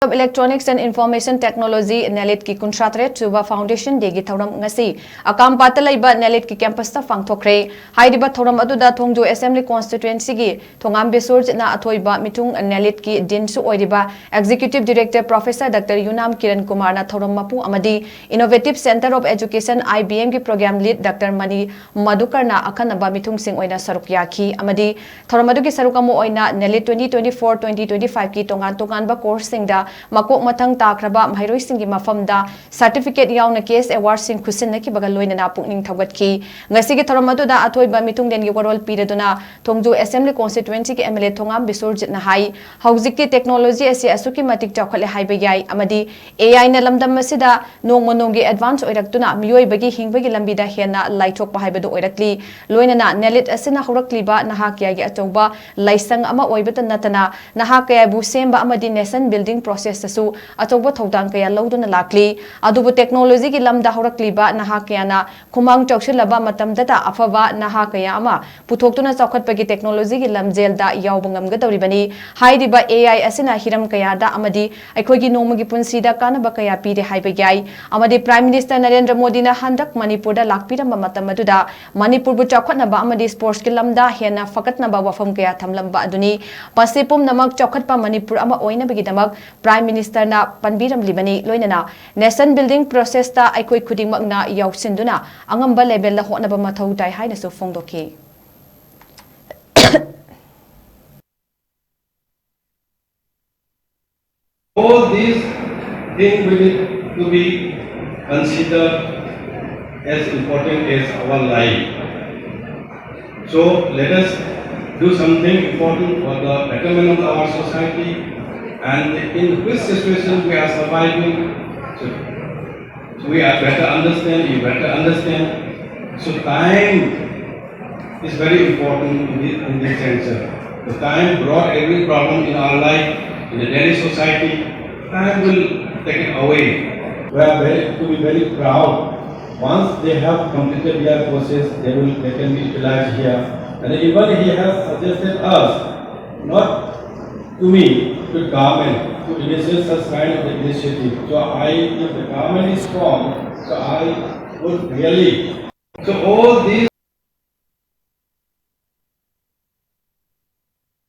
of Electronics and Information Technology Nielit ki kuntratre Suba Foundation degi Thouram Ngasi Akampat Leiba Nielit ki campus ta Pangthokhre haidiba Thouram aduda thongju assembly constituency gi thongam besur na athoiba mitung Nielit ki din su oidiba executive director professor Dr. Yunam Kiran Kumar na Thouram mapu amadi innovative center of education IBM ki program lead Dr. Mani Madukar na akanaba mitung sing oina saruk yakhi amadi Thouram adu ki sarukamu oina Nielit 2024-2025 ki tongan ba course sing da Makok matang takraba mahairoi singi mafamda certificate yauna case award sing khusin na ki baga loina na pungning thawat ki ngasi gi Thouram adu da athoi ba mitung den gi warol pireduna thongju assembly constituency ki MLA thongam bisur jitna hai hauzik ki technology ase asuki matik chakhale haiba yai amadi AI na lamdam masida nong monong gi advance oiraktuna miyoi bagi hingbagi lambida hena laithok pa haiba do oirakli loina na Nielit asina horakli ba naha kya gi achauba laisang ama oibata natana naha kya bu semba amadi nation building process su achauba thodang kaya loduna lakli adubu technology ki lamda horakli ba naha kya na khumang chokshilaba matam data afaba naha kaya ama puthoktuna chawkhatpagi technology ki lamjel da yawbangam ga tawribani haidiba AI asina hiram kaya da amadi aikhogi nomagi punsi da kanaba kaya pire haiba yai amadi prime minister Narendra Modi na handak manipur da lakpiramba matam aduda manipur bu chawkhatnaba amadi sports ki lamda hena fakatnaba wafam kaya thamlamba aduni pasipum namak chawkhatpa manipur ama oina bagi damak Prime Minister na panbiram libani loinana nation building process ta aikoi khudingmak na yausinduna angamba level la hotna ba mathau tai haina su phongdoki all these things we need to be considered as important as our life. So let us do something important for the betterment of our society. And in which situation we are surviving, so we are better understand, you better understand. So time is very important in this sense. The time brought every problem in our life, in the daily society. Time will take it away. We are to be very proud. Once they have completed their process, they can be utilized here. And even he has suggested us, not to me, to government, to initiate such kind of initiative. So if the government is strong, so I would really, so all these